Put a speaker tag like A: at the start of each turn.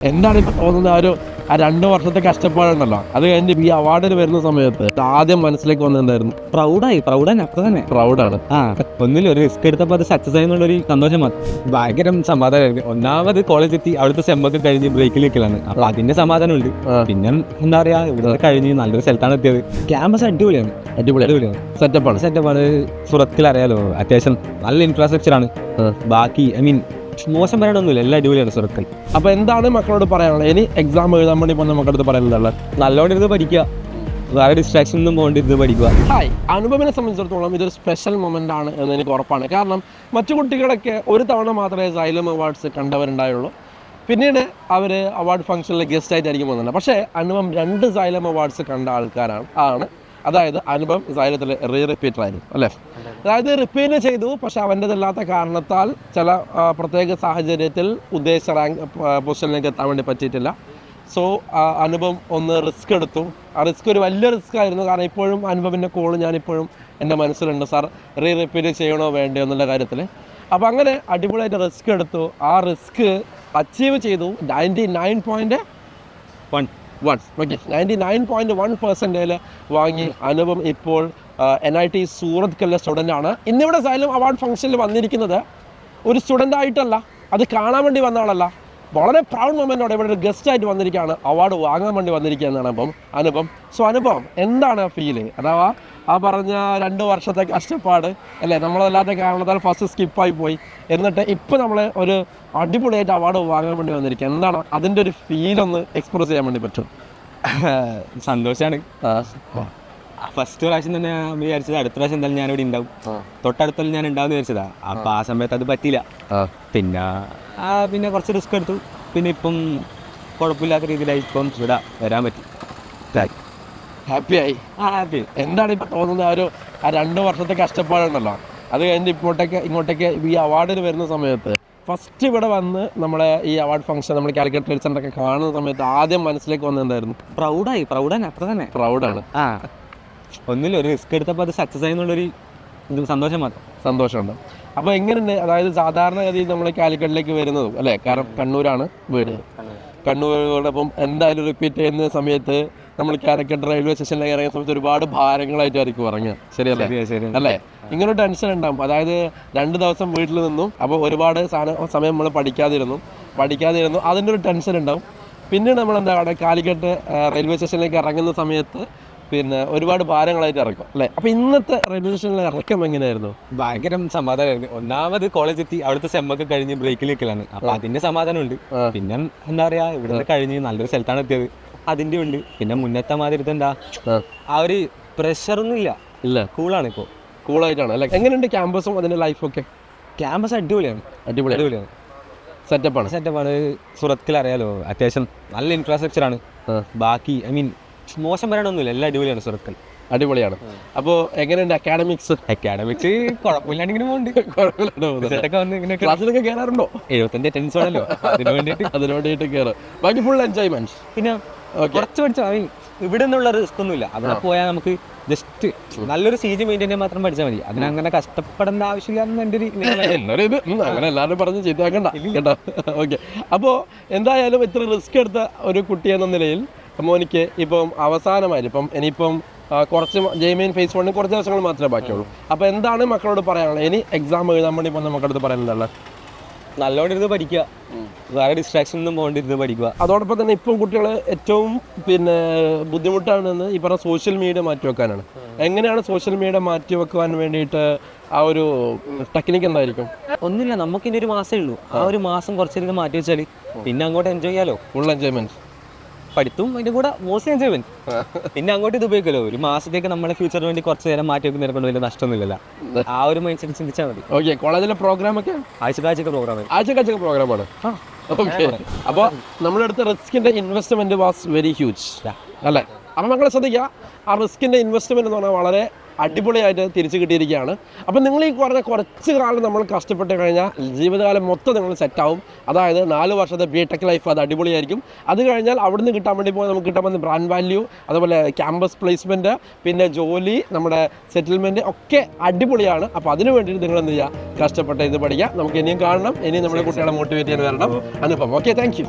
A: എന്താണ് ഇപ്പൊ തോന്നുന്നത്? ആ 2 വർഷത്തെ കഷ്ടപ്പാടുണ്ടല്ലോ, അത് കഴിഞ്ഞ് ഈ അവാർഡിന് വരുന്ന സമയത്ത് ആദ്യം മനസ്സിലേക്ക് വന്നിട്ടുണ്ടായിരുന്നു?
B: പ്രൗഡാണ് അപ്പൊ തന്നെ
A: പ്രൗഡാണ്.
B: ഒന്നിലും ഒരു റിസ്ക് എടുത്തപ്പോൾ അത് സക്സസ് ആയെന്നുള്ളൊരു സന്തോഷം മാത്രം. ഭയങ്കര സമാധാനമായിരുന്നു. ഒന്നാമത് കോളേജ് എത്തി, അവിടുത്തെ സെമ്മൊക്കെ കഴിഞ്ഞ് ബ്രേക്കിൽ നിൽക്കലാണ്. അപ്പൊ അതിന്റെ സമാധാനമുണ്ട്. പിന്നെ എന്താ പറയാ, ഇവിടെ കഴിഞ്ഞ് നല്ലൊരു സ്ഥലത്താണ് എത്തിയത്. ക്യാമ്പസ് അടിപൊളിയാണ്. സെറ്റപ്പാണ്. സുറത്തിൽ അറിയാലോ, അത്യാവശ്യം നല്ല ഇൻഫ്രാസ്ട്രക്ചർ ആണ്. ബാക്കി മോശം പറയാനൊന്നുമില്ല, എല്ലാം അടിപൊളിയാണ് സുറത്തിൽ.
A: അപ്പൊ എന്താണ് മക്കളോട് പറയാനുള്ളത്? ഇനി എക്സാം എഴുതാൻ വേണ്ടി പോകുന്ന മക്കളടുത്ത് പറയാനുള്ളത്?
B: നല്ലോണം ഇരുന്ന് പഠിക്കുക, വേറെ ഡിസ്ട്രാക്ഷൻ ഒന്നും പോകേണ്ടിരുന്ന് പഠിക്കുക.
A: അനുപമിനെ സംബന്ധിച്ചിടത്തോളം ഇതൊരു സ്പെഷ്യൽ മൊമെന്റ് ആണ് എന്ന് എനിക്ക് ഉറപ്പാണ്. കാരണം മറ്റു കുട്ടികളൊക്കെ ഒരു തവണ മാത്രമേ സൈലം അവാർഡ്സ് കണ്ടവരുണ്ടായുള്ളൂ. പിന്നീട് അവർ അവാർഡ് ഫംഗ്ഷനിൽ ഗസ്റ്റ് ആയിട്ടായിരിക്കും വന്നത്. പക്ഷേ അനുപം 2 സൈലം അവാർഡ്സ് കണ്ട ആൾക്കാരാണ്. അതായത് അനുപം സൈലത്തിൽ റിപ്പീറ്റർ ആയിരുന്നു അല്ലേ? അതായത് റിപ്പീറ്റ് ചെയ്തു, പക്ഷെ അവൻ്റെതല്ലാത്ത കാരണത്താൽ ചില പ്രത്യേക സാഹചര്യത്തിൽ ഉദ്ദേശിച്ച റാങ്ക് പൊസിഷനിലേക്ക് എത്താൻ വേണ്ടി പറ്റിയിട്ടില്ല. സോ അനുപം ഒന്ന് റിസ്ക് എടുത്തു. ആ റിസ്ക് ഒരു വലിയ റിസ്ക് ആയിരുന്നു. കാരണം ഇപ്പോഴും അനുപമിൻ്റെ കോള് ഞാനിപ്പോഴും എൻ്റെ മനസ്സിലുണ്ട്, സാർ റിപ്പീറ്റ് ചെയ്യണോ വേണ്ടയോ എന്നുള്ള കാര്യത്തിൽ. അപ്പോൾ അങ്ങനെ അടിപൊളിയായിട്ട് റിസ്ക് എടുത്തു. ആ റിസ്ക് അച്ചീവ് ചെയ്തു. 99.1% വാങ്ങി അനുപം ഇപ്പോൾ NIT സൂറത്ത് സ്റ്റുഡൻ്റ് ആണ്. ഇന്നിവിടെ സൈലം അവാർഡ് ഫംഗ്ഷനിൽ വന്നിരിക്കുന്നത് ഒരു സ്റ്റുഡൻ്റ് ആയിട്ടല്ല, അത് കാണാൻ വേണ്ടി വന്ന ആളല്ല. വളരെ പ്രൗഡ് മൊമെൻറ്റോടെ ഇവിടെ ഒരു ഗസ്റ്റായിട്ട് വന്നിരിക്കുകയാണ്, അവാർഡ് വാങ്ങാൻ വേണ്ടി വന്നിരിക്കുകയെന്നാണ് അനുപം. സോ അനുപം, എന്താണ് ഫീല്? അഥവാ ആ പറഞ്ഞ 2 വർഷത്തെ കഷ്ടപ്പാട് അല്ലേ, നമ്മളല്ലാത്ത കാരണത്താൽ ഫസ്റ്റ് സ്കിപ്പായി പോയി, എന്നിട്ട് ഇപ്പം നമ്മൾ ഒരു അടിപൊളിയായിട്ട് അവാർഡ് വാങ്ങാൻ വേണ്ടി വന്നിരിക്കുക. എന്താണ് അതിൻ്റെ ഒരു ഫീലൊന്ന് എക്സ്പ്രസ് ചെയ്യാൻ വേണ്ടി പറ്റും?
B: സന്തോഷമാണ്. ഫസ്റ്റ് പ്രാവശ്യം തന്നെ വിചാരിച്ചത് അടുത്ത പ്രാവശ്യം എന്തായാലും ഞാനിവിടെ ഉണ്ടാവും, തൊട്ടടുത്തല്ല ഞാൻ ഉണ്ടാവും വിചാരിച്ചതാ. അപ്പം ആ സമയത്ത് അത് പറ്റിയില്ല. പിന്നെ കുറച്ച് റിസ്ക് എടുത്തു. പിന്നെ ഇപ്പം കുഴപ്പമില്ലാത്ത രീതിയിലായി ഇപ്പം ഇവിടെ വരാൻ പറ്റി.
A: ഹാപ്പി. എന്താണ് ഇപ്പം തോന്നുന്നത്? ആ 2 വർഷത്തെ കഷ്ടപ്പാടുണ്ടല്ലോ, അത് കഴിഞ്ഞ് ഇങ്ങോട്ടേക്ക് ഈ അവാർഡിന് വരുന്ന സമയത്ത് ഫസ്റ്റ് ഇവിടെ വന്ന് നമ്മളെ ഈ അവാർഡ് ഫംഗ്ഷൻ നമ്മൾ കാലിക്കറ്റ് ട്രേഡ് സെൻ്ററൊക്കെ കാണുന്ന സമയത്ത് ആദ്യം മനസ്സിലേക്ക് വന്നിട്ടുണ്ടായിരുന്നു?
B: പ്രൗഡാണ് അത്ര തന്നെ.
A: പ്രൗഡാണ്.
B: ഒന്നിലും ഒരു റിസ്ക് എടുത്തപ്പോൾ അത് സക്സസ് ആയെന്നുള്ളൊരു സന്തോഷം മാത്രം.
A: സന്തോഷമുണ്ട്. അപ്പോൾ എങ്ങനെയുണ്ട്? അതായത് സാധാരണഗതിയിൽ നമ്മൾ കാലിക്കറ്റിലേക്ക് വരുന്നതും അല്ലേ, കാരണം കണ്ണൂരാണ് വീട്. കണ്ണൂരോടൊപ്പം എന്തായാലും റിപ്പീറ്റ് ചെയ്യുന്ന സമയത്ത് നമ്മൾ കാലിക്കറ്റ് റെയിൽവേ സ്റ്റേഷനിലേക്ക് ഇറങ്ങിയ സമയത്ത് ഒരുപാട് ഭാരങ്ങളായിട്ടായിരിക്കും ഇറങ്ങുക. ശരിയല്ലേ? അല്ലേ? ഇങ്ങനെ ടെൻഷൻ ഉണ്ടാകും. അതായത് 2 ദിവസം വീട്ടിൽ നിന്നും, അപ്പോൾ ഒരുപാട് സമയം നമ്മൾ പഠിക്കാതിരുന്നു, അതിൻ്റെ ഒരു ടെൻഷൻ ഉണ്ടാവും. പിന്നീട് നമ്മൾ എന്താണ് കാലിക്കറ്റ് റെയിൽവേ സ്റ്റേഷനിലേക്ക് ഇറങ്ങുന്ന സമയത്ത് പിന്നെ ഒരുപാട് ഭാരങ്ങളായിട്ട് ഇറക്കും അല്ലേ? അപ്പോൾ ഇന്നത്തെ റെയിൽവേ സ്റ്റേഷനിലെ ഇറക്കം എങ്ങനെയായിരുന്നു?
B: ഭയങ്കര സമാധാനമായിരുന്നു. ഒന്നാമത് കോളേജ് എത്തി, അവിടുത്തെ സെമ്മൊക്കെ കഴിഞ്ഞ് ബ്രേക്കിൽ നിൽക്കലാണ്. അപ്പോൾ അതിന്റെ സമാധാനമുണ്ട്. പിന്നെ എന്താ പറയാ, ഇവിടെ കഴിഞ്ഞ് നല്ലൊരു സ്ഥലത്താണ് എത്തിയത്, അതിൻ്റെ ഉണ്ട്. പിന്നെ മുന്നത്തെ മാതിരി എന്താ ആ ഒരു പ്രഷറൊന്നും ഇല്ല. കൂളാണ് ഇപ്പോൾ.
A: കൂളായിട്ടാണ് അല്ലേ? എങ്ങനെയുണ്ട് ക്യാമ്പസും അതിൻ്റെ ലൈഫൊക്കെ?
B: ക്യാമ്പസ് അടിപൊളിയാണ്. സെറ്റപ്പാണ്. സുറത്തിൽ അറിയാലോ, അത്യാവശ്യം നല്ല ഇൻഫ്രാസ്ട്രക്ചർ ആണ്. ബാക്കി മോശം പറയാനൊന്നുമില്ല, എല്ലാം അടിപൊളിയാണ് സുറത്തിൽ.
A: അടിപൊളിയാണ്. അപ്പോൾ എങ്ങനെയുണ്ട് അക്കാഡമിക്സ്?
B: കുഴപ്പമില്ലാണ്ടിങ്ങനെ പോകുന്നുണ്ട്.
A: ക്ലാസ്സിലൊക്കെ കയറാറുണ്ടോ?
B: 75 അറ്റൻഡൻസ് ആണല്ലോ, അതിന്
A: വേണ്ടിയിട്ട് കയറും. ബാക്കി ഫുൾ എൻജോയ്മെന്റ്.
B: പിന്നെ കുറച്ച് പഠിച്ചാൽ ഇവിടെ നിന്നുള്ള റിസ്ക് ഒന്നുമില്ല. അവിടെ പോയാൽ നമുക്ക് ജസ്റ്റ് നല്ലൊരു CG മെയിൻറ്റെയിൻ മാത്രം പഠിച്ചാൽ മതി. അതിനങ്ങനെ കഷ്ടപ്പെടേണ്ട ആവശ്യമില്ല എന്ന് എൻ്റെ ഒരു
A: ഇത് അങ്ങനെ എല്ലാവരും പറഞ്ഞ് ചെയ്താക്കണ്ട കേട്ടോ. ഓക്കെ. അപ്പോൾ എന്തായാലും ഇത്ര റിസ്ക് എടുത്ത ഒരു കുട്ടി എന്ന നിലയിൽ മോനിക്ക് ഇപ്പം അവസാനമായിട്ട് ഇനിയിപ്പം കുറച്ച് ജെയ്മെയിൻ ഫേസ് 1 കുറച്ച് ദിവസങ്ങൾ മാത്രമേ ബാക്കിയുള്ളൂ. അപ്പോൾ എന്താണ് മക്കളോട് പറയാനുള്ളത്? ഇനി എക്സാം എഴുതാൻ വേണ്ടി പോകുന്ന മക്കളടുത്ത് പറയാനുള്ളത്?
B: നല്ലോണം ഇരുന്ന് പഠിക്കുക, വേറെ ഡിസ്ട്രാക്ഷൻ ഒന്നും പോകേണ്ടിരുന്ന് പഠിക്കുക.
A: അതോടൊപ്പം തന്നെ ഇപ്പം കുട്ടികൾ ഏറ്റവും ബുദ്ധിമുട്ടാണെന്ന് ഈ പറഞ്ഞ സോഷ്യൽ മീഡിയ മാറ്റി വെക്കാനാണ്. എങ്ങനെയാണ് സോഷ്യൽ മീഡിയ മാറ്റി വെക്കുവാൻ വേണ്ടിയിട്ട് ആ ഒരു ടെക്നിക്ക് എന്തായിരിക്കും?
B: ഒന്നുമില്ല, നമുക്കിനി ഒരു മാസമേ ഉള്ളൂ. ആ ഒരു മാസം കുറച്ചധികം മാറ്റി വെച്ചാൽ പിന്നെ അങ്ങോട്ട് എൻജോയ് ചെയ്യാലോ.
A: Full enjoyment.
B: പഠിത്തവും അതിൻ്റെ കൂടെ മോസ്റ്റ് എൻജോയ്മെന്റ്. പിന്നെ അങ്ങോട്ട് ഇത് ഉപയോഗിക്കല്ലോ. ഒരു മാസത്തേക്ക് നമ്മളെ ഫ്യൂച്ചറിന് വേണ്ടി കുറച്ച് നേരം മാറ്റി വെക്കുന്നതിനെ കൊണ്ട് വലിയ നഷ്ടമൊന്നുമില്ല. ആ ഒരു മൈൻഡ് സെറ്റ് ചിന്തിച്ചാൽ മതി.
A: ഓക്കെ. കോളേജിലെ പ്രോഗ്രാം ഒക്കെ
B: ആഴ്ചക്കാഴ്ചയൊക്കെ
A: പ്രോഗ്രാമാണ്. ഓക്കെ. അപ്പോൾ നമ്മുടെ അടുത്ത റിസ്കിൻ്റെ ഇൻവെസ്റ്റ്മെൻറ്റ് വാസ് വെരി ഹ്യൂജ് അല്ലേ? അപ്പോൾ മക്കളെ ശ്രദ്ധിക്കുക, ആ റിസ്കിൻ്റെ ഇൻവെസ്റ്റ്മെൻറ്റ് എന്ന് പറഞ്ഞാൽ വളരെ അടിപൊളിയായിട്ട് തിരിച്ചു കിട്ടിയിരിക്കുകയാണ്. അപ്പം നിങ്ങൾ ഈ പറഞ്ഞ കുറച്ച് കാലം നമ്മൾ കഷ്ടപ്പെട്ട് കഴിഞ്ഞാൽ ജീവിതകാലം മൊത്തം നിങ്ങൾ സെറ്റാവും. അതായത് 4 വർഷത്തെ BTech ലൈഫ് അത് അടിപൊളിയായിരിക്കും. അത് കഴിഞ്ഞാൽ അവിടുന്ന് കിട്ടാൻ വേണ്ടി പോയി നമുക്ക് കിട്ടാൻ പോകുന്ന ബ്രാൻഡ് വാല്യൂ, അതുപോലെ ക്യാമ്പസ് പ്ലേസ്മെൻറ്റ്, പിന്നെ ജോലി, നമ്മുടെ സെറ്റിൽമെൻറ്റ് ഒക്കെ അടിപൊളിയാണ്. അപ്പോൾ അതിന് വേണ്ടിയിട്ട് നിങ്ങൾ എന്ത് ചെയ്യുക, കഷ്ടപ്പെട്ട് ഇത് പഠിക്കുക. നമുക്ക് ഇനിയും കാണണം, ഇനിയും നമ്മുടെ കുട്ടികളെ മോട്ടിവേറ്റ് ചെയ്ത് വരണം. അനുപം. Okay, thank U.